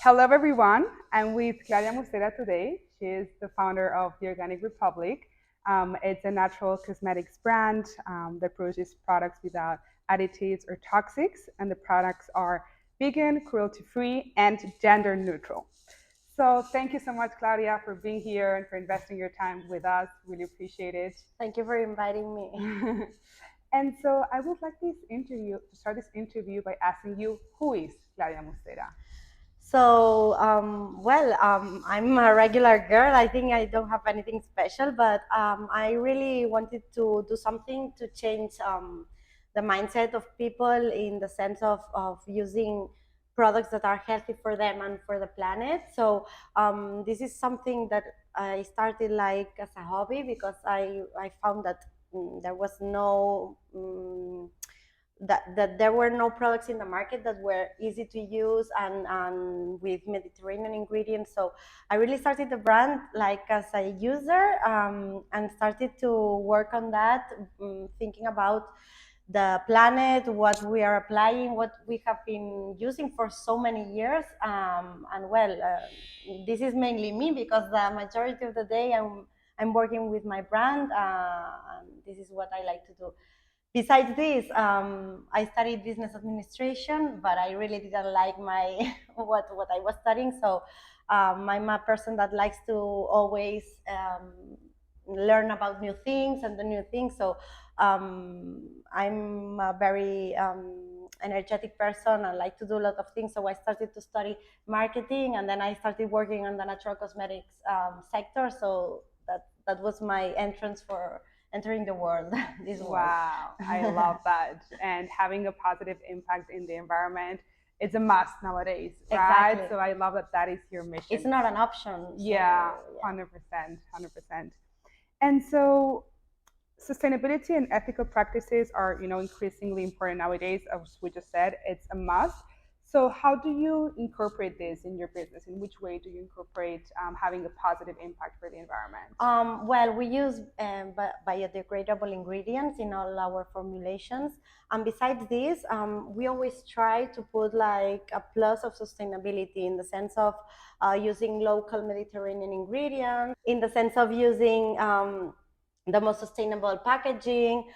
Hello, everyone. I'm with Claudia Mosera today. She is the founder of the Organic Republic. It's a natural cosmetics brand that produces products without additives or toxics, and the products are vegan, cruelty-free, and gender neutral. So, thank you so much, Claudia, for being here and for investing your time with us. Really appreciate it. Thank you for inviting me. And so, I would like this interview to start this interview by asking you, who is Claudia Mosera? I'm a regular girl. I think I don't have anything special, but I really wanted to do something to change the mindset of people in the sense of using products that are healthy for them and for the planet. So this is something that I started like as a hobby because I found that there was no that there were no products in the market that were easy to use and with Mediterranean ingredients. So I really started the brand like as a user and started to work on that, thinking about the planet, what we are applying, what we have been using for so many years. This is mainly me because the majority of the day I'm working with my brand, and this is what I like to do. Besides this, I studied business administration, but I really didn't like my what I was studying. So I'm a person that likes to always learn about new things and the new things. So I'm a very energetic person. I like to do a lot of things. So I started to study marketing, and then I started working on the natural cosmetics sector. So that was my entrance for entering the world, this world. Wow, I love that. And having a positive impact in the environment, it's a must nowadays, right? Exactly. So I love that that is your It's mission. not an option. Yeah, So yeah. 100%, 100%. And so sustainability and ethical practices are, increasingly important nowadays. As we just said, it's a must. So how do you incorporate this in your business? In which way do you incorporate having a positive impact for the environment? We use biodegradable ingredients in all our formulations. And besides this, we always try to put like a plus of sustainability in the sense of using local Mediterranean ingredients, in the sense of using the most sustainable packaging.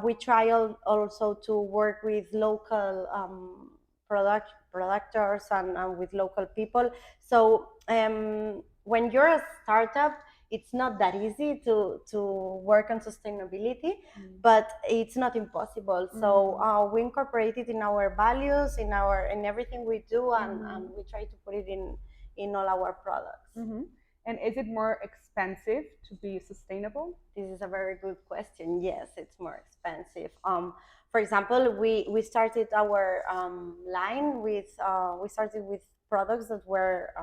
We try also to work with local producers and with local people. So when you're a startup, it's not that easy to work on sustainability, but it's not impossible. So we incorporate it in our values, in everything we do, and we try to put it in all our products. And is it more expensive to be sustainable? This is a very good question. Yes, it's more expensive. For example, we started our line with we started with products that were,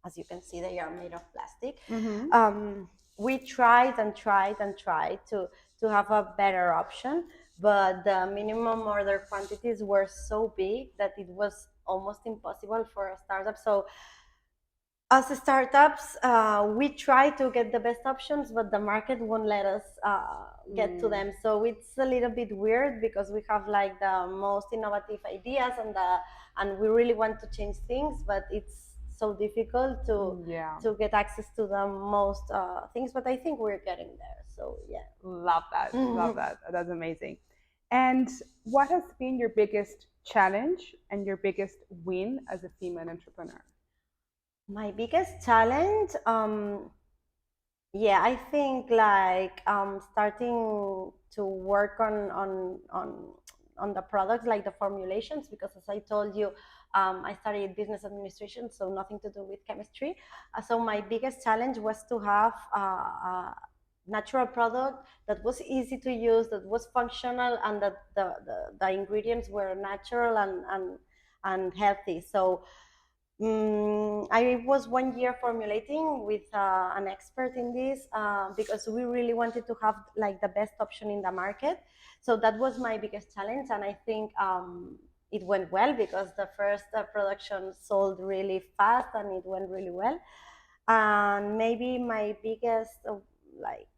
as you can see, they are made of plastic. We tried and tried and tried to have a better option, but the minimum order quantities were so big that it was almost impossible for a startup. So as startups, we try to get the best options, but the market won't let us get to them. So it's a little bit weird because we have like the most innovative ideas and we really want to change things, but it's so difficult to get access to the most things. But I think we're getting there. So yeah. Love that. Love that. That's amazing. And what has been your biggest challenge and your biggest win as a female entrepreneur? My biggest challenge, yeah, I think like starting to work on the products, like the formulations, because as I told you, I studied business administration, so nothing to do with chemistry. So my biggest challenge was to have a natural product that was easy to use, that was functional, and that the ingredients were natural and healthy. So I was 1 year formulating with an expert in this because we really wanted to have like the best option in the market. So that was my biggest challenge, and I think it went well because the first production sold really fast and it went really well. And maybe my biggest like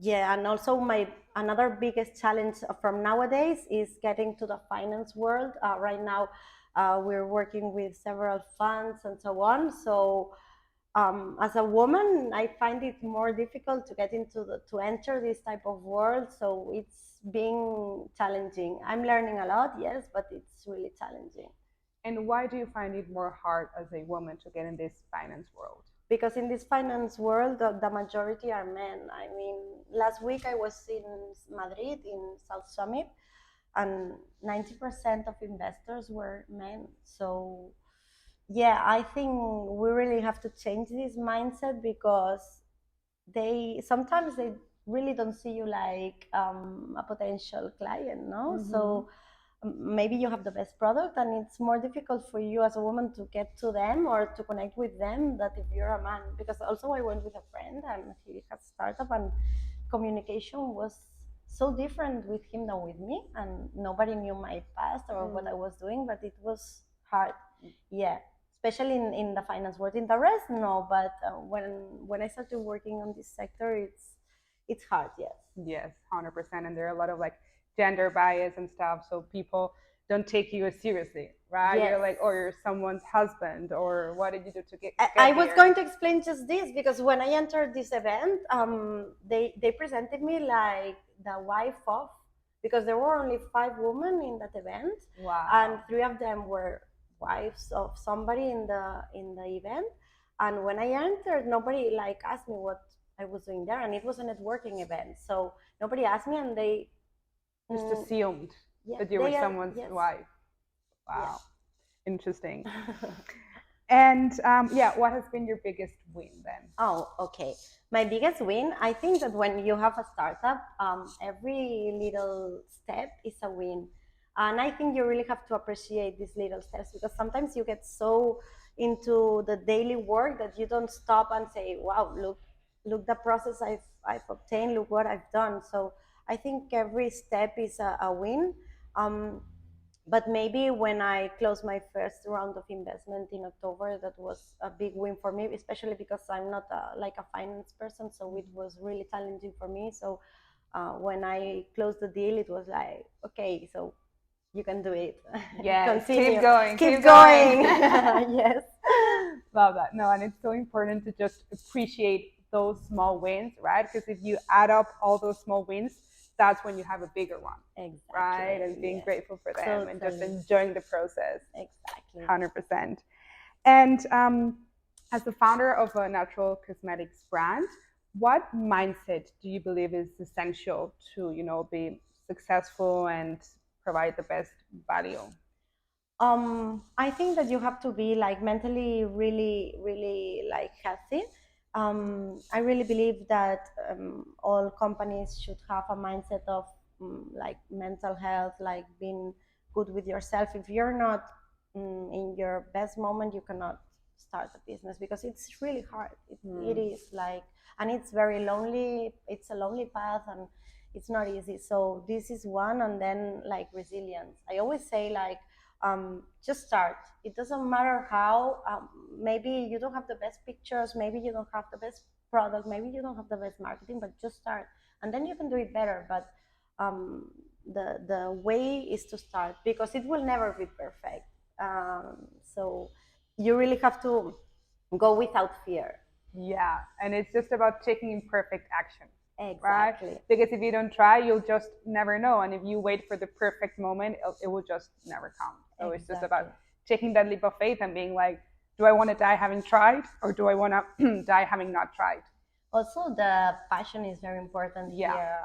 yeah, and also my another biggest challenge from nowadays is getting to the finance world. Right now, We're working with several funds and so on. So as a woman, I find it more difficult to get into to enter this type of world. So it's being challenging. I'm learning a lot, yes, but it's really challenging. And why do you find it more hard as a woman to get in this finance world? Because in this finance world, the majority are men. I mean, last week I was in Madrid in South Summit, and 90% of investors were men. So yeah, I think we really have to change this mindset, because they sometimes they really don't see you like a potential client, no? So maybe you have the best product, and it's more difficult for you as a woman to get to them or to connect with them that if you're a man. Because also I went with a friend, and he had startup, and communication was so different with him than with me, and nobody knew my past or what I was doing, but it was hard. Yeah, especially in the finance world. In the rest, no, but when I started working on this sector, it's hard. Yes. Yes, 100%. And there are a lot of like gender bias and stuff. So people don't take you as seriously, right? You're Yes. like, oh, you're someone's husband, or what did you do to I get was here? going to explain just this, because when I entered this event, they presented me like the wife of, because there were only 5 women in that event, Wow. and 3 of them were wives of somebody in the event. And when I entered, nobody like asked me what I was doing there, and it was a networking event, so nobody asked me, and they Just assumed yeah, that you were they someone's yes, wife. yeah. Wow. Interesting. And yeah, what has been your biggest win then? Oh, okay. My biggest win, I think that when you have a startup, every little step is a win. And I think you really have to appreciate these little steps, because sometimes you get so into the daily work that you don't stop and say, wow, look the process I've obtained, look what I've done. So I think every step is a win. Um, but maybe when I closed my first round of investment in October, that was a big win for me, especially because I'm not like a finance person, so it was really challenging for me. So when I closed the deal, it was like, okay, so you can do it. Yes, Continue, keep keep going. going. Yes. Love that. No, and it's so important to just appreciate those small wins, right? Because if you add up all those small wins, that's when you have a bigger one, Exactly. right? And being Yes. grateful for them and just Totally. enjoying the process. Exactly. 100%. And as the founder of a natural cosmetics brand, what mindset do you believe is essential to, be successful and provide the best value? I think that you have to be like mentally really, really like healthy. I really believe that all companies should have a mindset of like mental health, like being good with yourself. If you're not in your best moment, you cannot start a business, because it's really hard. It is like, and it's very lonely. It's a lonely path, and it's not easy. So this is one, and then like resilience. I always say like just start. It doesn't matter how. Maybe you don't have the best pictures, maybe you don't have the best product, maybe you don't have the best marketing, but just start, and then you can do it better. But the way is to start, because it will never be perfect. So you really have to go without fear. Yeah, and it's just about taking imperfect action, right? Exactly. Because if you don't try, you'll just never know. And if you wait for the perfect moment, it will just never come. So it's just about Exactly. taking that leap of faith and being like, do I want to die having tried, or do I want to die having not tried? Also, the passion is very important Yeah. here.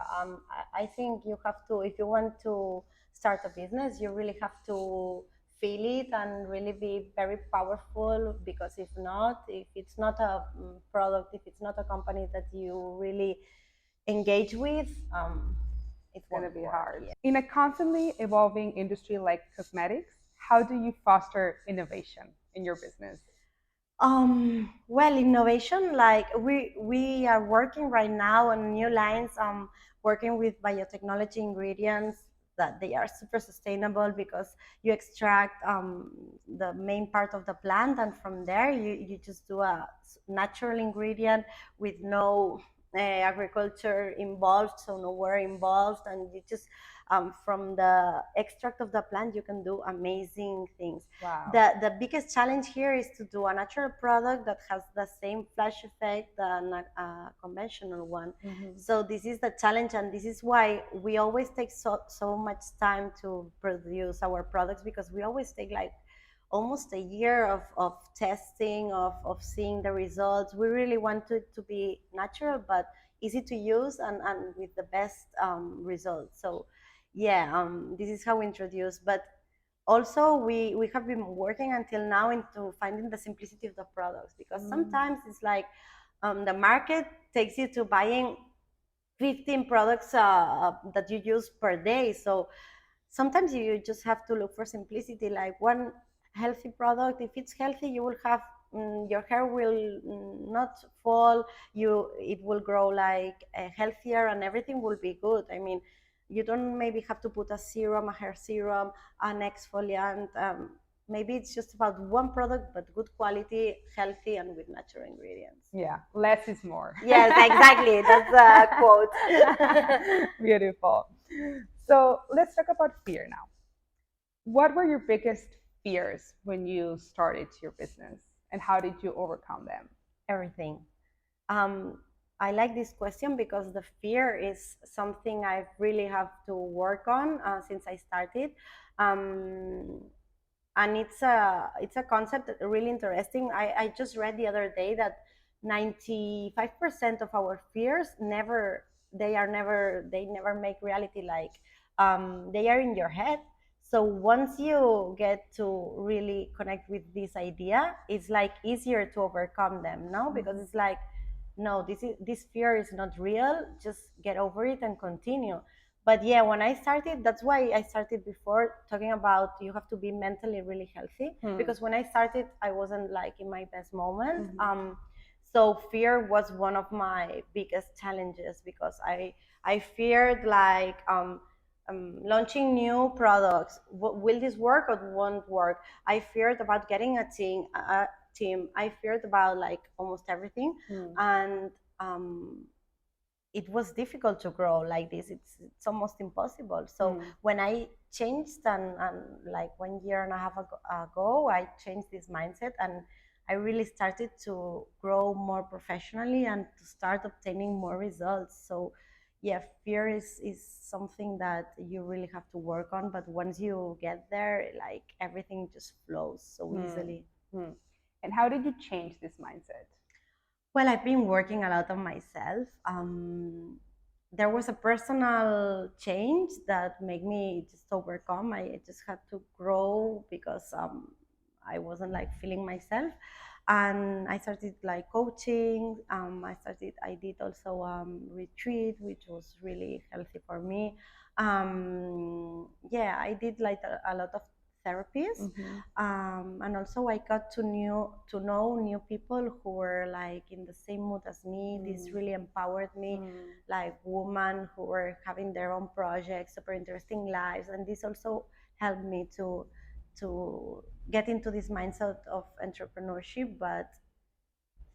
I think you have to, if you want to start a business, you really have to feel it and really be very powerful. Because if not, if it's not a product, if it's not a company that you really engage with, it It's going to won't be work. hard. Yeah. In a constantly evolving industry like cosmetics, how do you foster innovation in your business? Well, innovation, like we are working right now on new lines, working with biotechnology ingredients that they are super sustainable, because you extract the main part of the plant, and from there you just do a natural ingredient with no agriculture involved, so nowhere involved, and you just from the extract of the plant you can do amazing things. Wow. The biggest challenge here is to do a natural product that has the same flash effect than a conventional one. Mhm. So this is the challenge, and this is why we always take so much time to produce our products, because we always take like almost a year of testing, of seeing the results. We really want it to be natural but easy to use, and with the best results. So yeah, this is how we introduce. But also we have been working until now into finding the simplicity of the products, because sometimes it's like the market takes you to buying 15 products that you use per day. So sometimes you just have to look for simplicity, like one healthy product. If it's healthy, you will have your hair will not fall, you it will grow like healthier, and everything will be good. I mean, you don't maybe have to put a serum, a hair serum, an exfoliant. Maybe it's just about one product, but good quality, healthy, and with natural ingredients. Yeah, less is more. Yes, exactly. That's a quote. Beautiful. So let's talk about fear now. What were your biggest fears when you started your business, and how did you overcome them? Everything. Um, I like this question because the fear is something I really have to work on since I started. Um, and it's a concept that really interesting. I just read the other day that 95% of our fears they never make reality. Like they are in your head. So once you get to really connect with this idea, it's like easier to overcome them, no? Because it's like, no, this fear is not real. Just get over it and continue. But yeah, when I started, that's why I started before talking about you have to be mentally really healthy. Because when I started, I wasn't like in my best moment. So fear was one of my biggest challenges, because I feared like launching new products. Will this work or won't work? I feared about getting a team. I feared about like almost everything, and it was difficult to grow like this. It's almost impossible. So when I changed, and like 1 year and a half ago, I changed this mindset, and I really started to grow more professionally and to start obtaining more results. So yeah, fear is something that you really have to work on, but once you get there, like everything just flows so easily. Hmm. And how did you change this mindset? Well, I've been working a lot on myself. There was a personal change that made me just overcome. I just had to grow because I wasn't like feeling myself, and I started like coaching. I did also retreat, which was really healthy for me. Yeah, I did like a lot of therapies, and also I got to know new people who were like in the same mood as me. This really empowered me, like women who were having their own projects, super interesting lives, and this also helped me to get into this mindset of entrepreneurship, but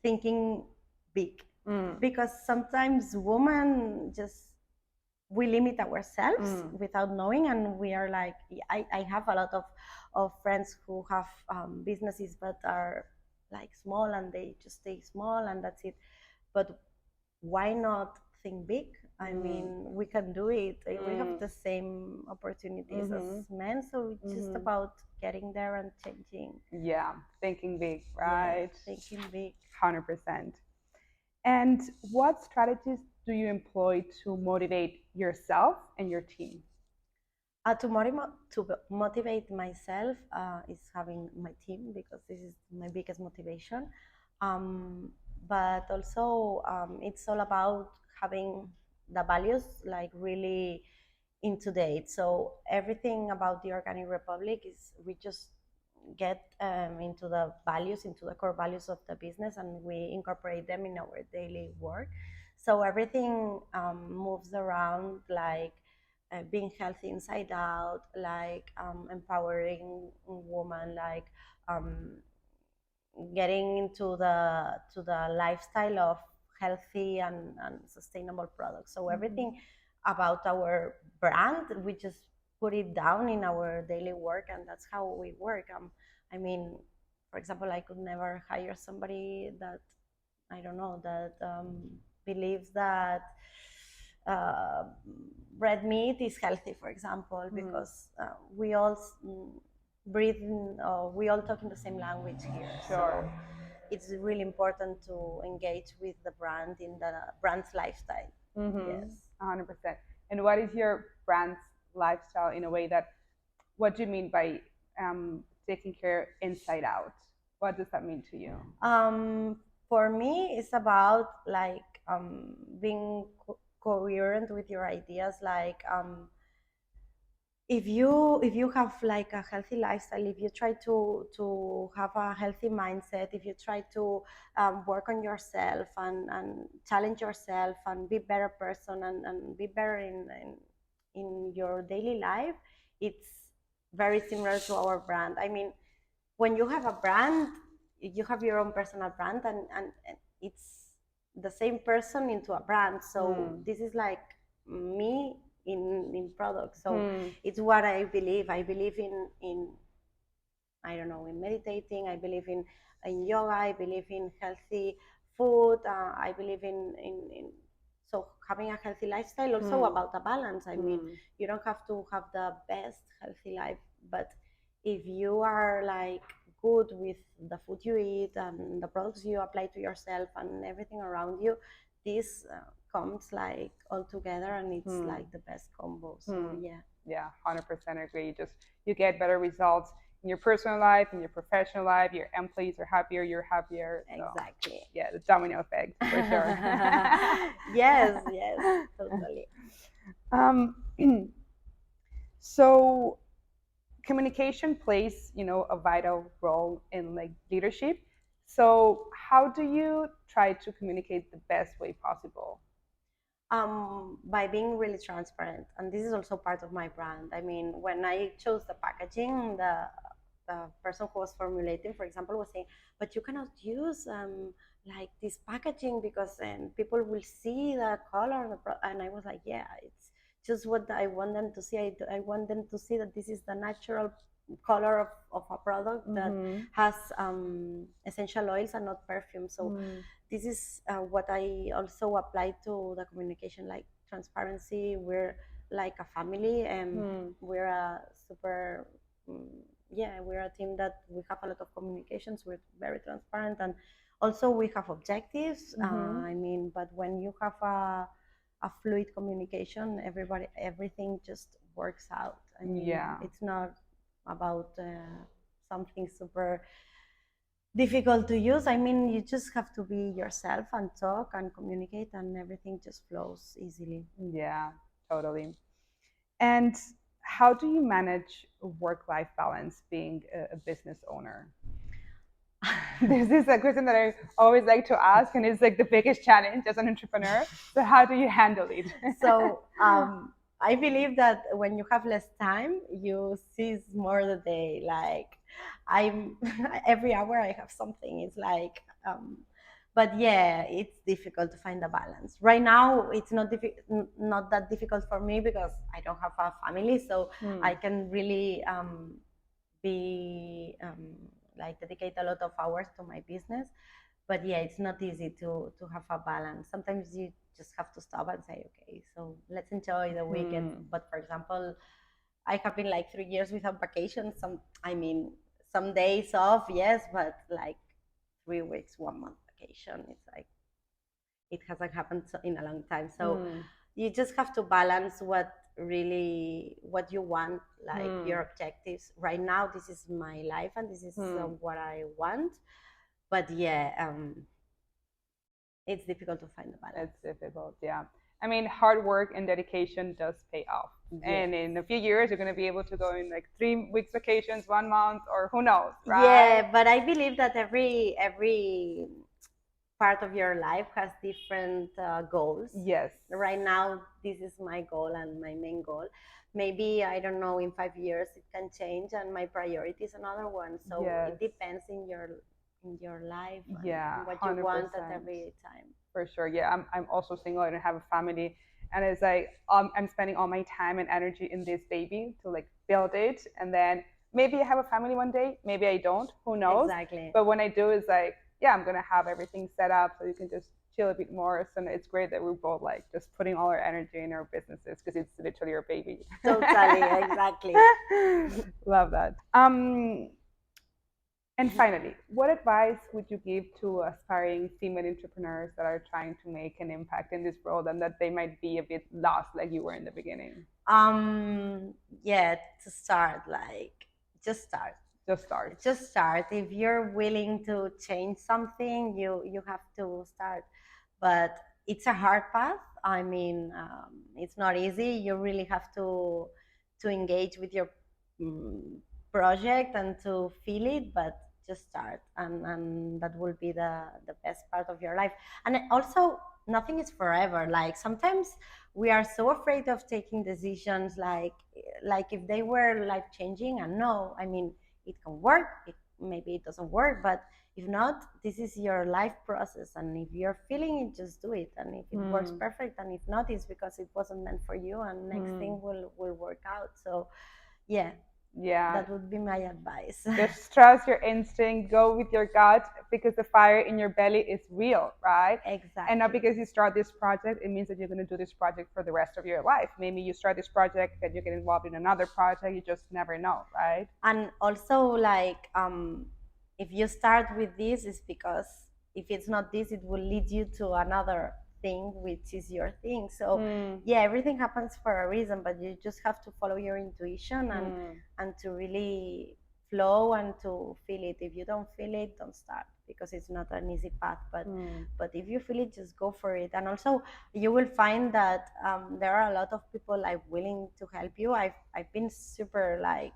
thinking big. Because sometimes women just we limit ourselves without knowing, and we are like, I have a lot of friends who have businesses but are like small, and they just stay small and that's it. But why not think big? I mean, we can do it. We have the same opportunities as men, so it's just about getting there and changing. Yeah, thinking big, Yeah, right? thinking big. 100%. And what strategies do you employ to motivate yourself and your team? To motivate myself is having my team, because this is my biggest motivation. Um, but also, it's all about having the values like really into date. So everything about the Organic Republic is we just get into the values, into the core values of the business, and we incorporate them in our daily work. So everything moves around like being healthy inside out, like empowering women, like um, getting into the lifestyle of healthy and sustainable products. So everything about our brand. We just put it down in our daily work, and that's how we work. I mean, for example, I could never hire somebody that, I don't know, that believes that uh, red meat is healthy, for example, because we all breathe, we all talk in the same language here. Sure. So it's really important to engage with the brand in the brand's lifestyle. Yes. 100%. And what is your brand's lifestyle in a way that, what do you mean by taking care inside out? What does that mean to you? For me, it's about like being coherent with your ideas. Like if you have like a healthy lifestyle, if you try to have a healthy mindset, if you try to work on yourself and challenge yourself and be better person and be better in your daily life, it's very similar to our brand. I mean, when you have a brand, you have your own personal brand, and it's the same person into a brand. So this is like me in products. So it's what I believe. I believe in, I don't know, in meditating. I believe in yoga. I believe in healthy food. I believe in so having a healthy lifestyle, also about a balance. I mean, you don't have to have the best healthy life, but if you are like good with the food you eat and the products you apply to yourself and everything around you, this comes like all together, and it's like the best combo. So yeah. Yeah, 100% agree. Just you get better results in your personal life, in your professional life. Your employees are happier, you're happier. So, Exactly. yeah, the domino effect for sure. Yes, yes, totally. um, so communication plays, a vital role in like leadership. So how do you try to communicate the best way possible? By being really transparent, and this is also part of my brand. I mean, when I chose the packaging, the person who was formulating, for example, was saying, "But you cannot use like this packaging because people will see the color." And I was like, "Yeah, it's just what I want them to see. I want them to see that this is the natural color of a product that has essential oils and not perfume." So this is what I also apply to the communication, like transparency. We're like a family, and we're a super, um, yeah, we're a team that we have a lot of communications. We're very transparent, and also we have objectives. I mean, but when you have a fluid communication, everything just works out. I mean, Yeah. it's not about something super difficult to use. I mean, you just have to be yourself and talk and communicate, and everything just flows easily. Yeah, totally. And how do you manage work-life balance being a business owner? This is a question that I always like to ask, and it's like the biggest challenge as an entrepreneur. So how do you handle it? So I believe that when you have less time, you seize more the day. Like I'm every hour I have something. It's like, but yeah, it's difficult to find a balance. Right now, it's not that difficult for me because I don't have a family, so I can really be like dedicate a lot of hours to my business. But yeah, it's not easy to have a balance. Sometimes you just have to stop and say, okay, so let's enjoy the weekend. But for example, I have been like 3 years without vacation. I mean, some days off, yes, but like 3 weeks, 1 month vacation, it's like it hasn't happened in a long time. So you just have to balance what you want, like your objectives. Right now, this is my life, and this is what I want. But yeah, it's difficult to find the balance. It's difficult, yeah. I mean, hard work and dedication does pay off. Yes. And in a few years, you're going to be able to go in like 3 weeks vacations, 1 month, or who knows, right? Yeah, but I believe that every part of your life has different goals. Yes. Right now, this is my goal and my main goal. Maybe I don't know, in 5 years it can change, and my priority is another one. So Yes. it depends in your life and Yeah, what you want at 100%. every time. For sure. Yeah, I'm also single. I don't have a family. and it's like I'm spending all my time and energy in this baby to like build it, and then maybe I have a family one day, maybe I don't, who knows. Exactly. But when I do, it's like, yeah, I'm gonna have everything set up so you can just chill a bit more. So it's great that we're both like just putting all our energy in our businesses because it's literally your baby. Totally, exactly. Love that. And finally, what advice would you give to aspiring female entrepreneurs that are trying to make an impact in this world and that they might be a bit lost like you were in the beginning? Um, yeah, to start, like, just start. Just start. Just start. If you're willing to change something, you have to start. But it's a hard path. I mean, it's not easy. You really have to engage with your mm, project and to feel it, but just start, and that will be the best part of your life. And also, nothing is forever. Like sometimes we are so afraid of taking decisions, like if they were life changing, and no, I mean, it can work. Maybe it doesn't work, but if not, this is your life process, and if you're feeling it, just do it. And if it works, perfect, and if not, it's because it wasn't meant for you, and next thing will work out. So yeah, Yeah. that would be my advice. Just trust your instinct, go with your gut because the fire in your belly is real, right? Exactly. And not because you start this project, it means that you're going to do this project for the rest of your life. Maybe you start this project, then you get involved in another project, you just never know, right? And also, like, if you start with this, it's because if it's not this, it will lead you to another thing, which is your thing. So yeah, everything happens for a reason, but you just have to follow your intuition, and to really flow and to feel it. If you don't feel it, don't start, because it's not an easy path. But if you feel it, just go for it. And also, you will find that there are a lot of people like willing to help you. I've been super like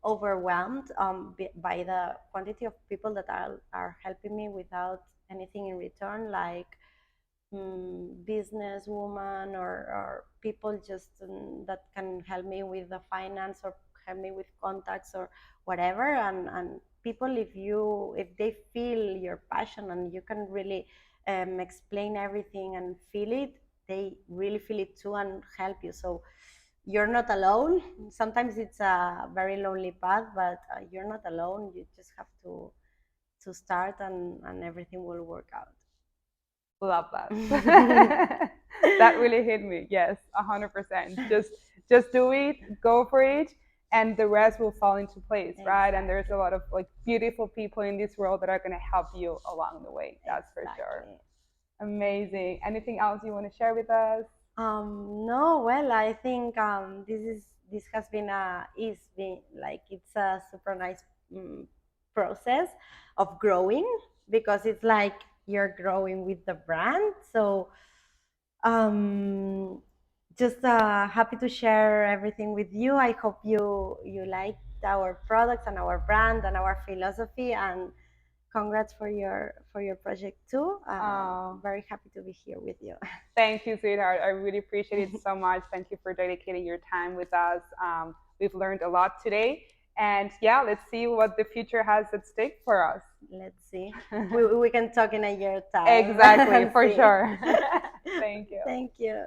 overwhelmed by the quantity of people that are helping me without anything in return, like businesswoman, or people just that can help me with the finance, or help me with contacts, or whatever. And people, if they feel your passion and you can really explain everything and feel it, they really feel it too and help you. So you're not alone. Sometimes it's a very lonely path, but you're not alone. You just have to start, and everything will work out. Love that. That really hit me. Yes, 100%. Just do it, go for it, and the rest will fall into place, right? And there's a lot of like beautiful people in this world that are going to help you along the way. That's for sure. Amazing. Anything else you want to share with us? No, well, I think this has been it's a super nice process of growing, because it's like you're growing with the brand. So um, just happy to share everything with you. I hope you liked our products and our brand and our philosophy, and congrats for your project too. Very happy to be here with you. Thank you, sweetheart. I really appreciate it so much. Thank you for dedicating your time with us. We've learned a lot today. And yeah, let's see what the future has at stake for us. Let's see. We can talk in a year's time. Exactly, for sure. Thank you. Thank you.